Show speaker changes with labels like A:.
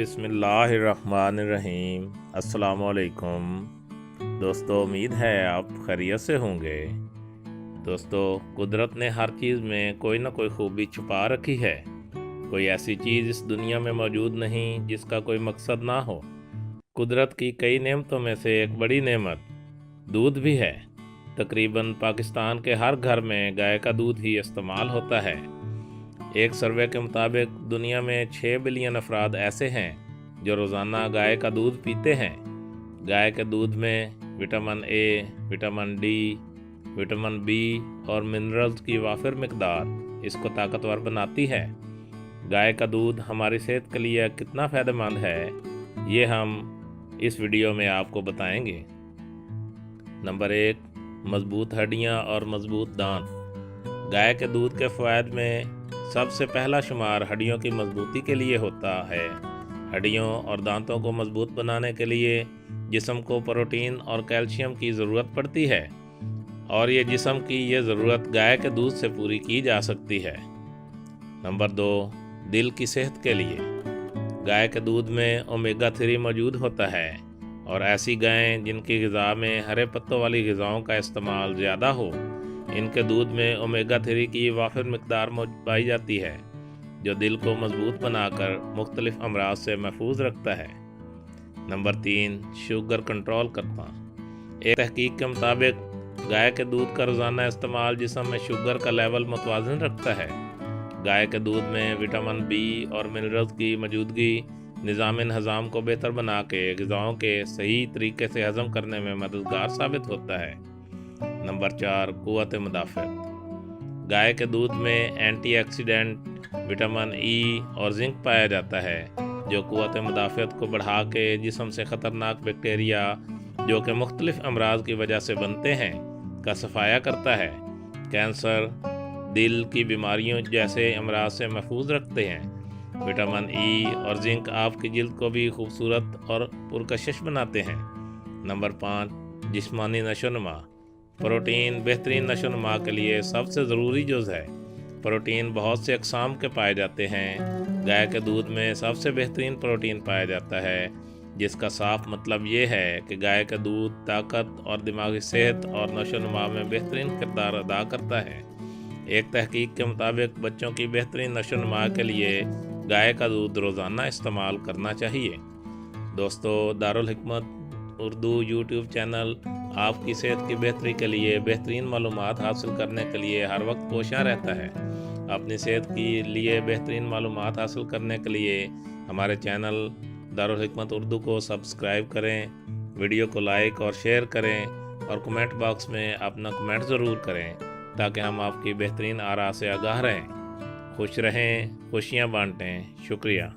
A: बिस्मिल्लाहिर्रहमानिर्रहीम। अस्सलामुअलैकुम दोस्तों, उम्मीद है आप खैरियत से होंगे। दोस्तों, कुदरत ने हर चीज़ में कोई ना कोई खूबी छुपा रखी है। कोई ऐसी चीज़ इस दुनिया में मौजूद नहीं जिसका कोई मकसद ना हो। कुदरत की कई नेमतों में से एक बड़ी नेमत दूध भी है। तकरीबन पाकिस्तान के हर घर में गाय का दूध ही इस्तेमाल होता है। एक सर्वे के मुताबिक दुनिया में 6 बिलियन अफराद ऐसे हैं जो रोज़ाना गाय का दूध पीते हैं। गाय के दूध में vitamin A, vitamin D, vitamin B और मिनरल्स की वाफिर मिकदार इसको ताकतवर बनाती है। गाय का दूध हमारी सेहत के लिए कितना फ़ायदेमंद है, ये हम इस वीडियो में आपको बताएंगे। नंबर 1, मज़बूत हड्डियाँ और मज़बूत दांत। गाय के दूध के फ़वाद में सबसे पहला शुमार हड्डियों की मजबूती के लिए होता है। हड्डियों और दांतों को मजबूत बनाने के लिए जिस्म को प्रोटीन और कैल्शियम की ज़रूरत पड़ती है, और ये जिस्म की ये ज़रूरत गाय के दूध से पूरी की जा सकती है। नंबर 2, दिल की सेहत के लिए। गाय के दूध में ओमेगा 3 मौजूद होता है, और ऐसी गायें जिनकी ग़िज़ा में हरे पत्तों वाली ग़िज़ाओं का इस्तेमाल ज़्यादा हो, इनके दूध में ओमेगा 3 की वाफिर मिकदार पाई जाती है, जो दिल को मजबूत बनाकर मुख्तलिफ अमराज से महफूज रखता है। नंबर 3, शुगर कंट्रोल करना। एक तहकीक के मुताबिक गाय के दूध का रोज़ाना इस्तेमाल जिस्म में शुगर का लेवल मुतवाज़िन रखता है। गाय के दूध में विटामिन बी और मिनरल्स की मौजूदगी निज़ाम हज़म को बेहतर बना के ग़िज़ाओं के सही तरीके से हज़म करने में मददगार साबित होता है। नंबर 4, क़ुव्वत मुदाफ़अत। गाय के दूध में एंटीऑक्सीडेंट, विटामिन ई और जिंक पाया जाता है, जो क़ुव्वत मुदाफ़अत को बढ़ा के जिस्म से ख़तरनाक बैक्टीरिया जो कि मुख्तलिफ अमराज की वजह से बनते हैं का सफाया करता है। कैंसर, दिल की बीमारियों जैसे अमराज से महफूज रखते हैं। विटामिन ई और जिंक आपकी जिल्द को भी खूबसूरत और पुरकशिश बनाते हैं। नंबर 5, जिस्मानी नशोनुमा। प्रोटीन बेहतरीन नशोनुमा के लिए सबसे ज़रूरी जुज़ है। प्रोटीन बहुत से अक़साम के पाए जाते हैं। गाय के दूध में सबसे बेहतरीन प्रोटीन पाया जाता है, जिसका साफ मतलब ये है कि गाय का दूध ताकत और दिमागी सेहत और नशोनुमा में बेहतरीन किरदार अदा करता है। एक तहकीक के मुताबिक बच्चों की बेहतरीन नशोनुमा के लिए गाय का दूध रोज़ाना इस्तेमाल करना चाहिए। दोस्तों, दारुल हिकमत उर्दू यूट्यूब चैनल आपकी सेहत की बेहतरी के लिए बेहतरीन मालूमात हासिल करने के लिए हर वक्त कोशिश रहता है। अपनी सेहत के लिए बेहतरीन मालूमात हासिल करने के लिए हमारे चैनल दारुल हिकमत उर्दू को सब्सक्राइब करें, वीडियो को लाइक और शेयर करें, और कमेंट बॉक्स में अपना कमेंट ज़रूर करें ताकि हम आपकी बेहतरीन आरा से आगाह रहें। खुश रहें, खुशियाँ बांटें। शुक्रिया।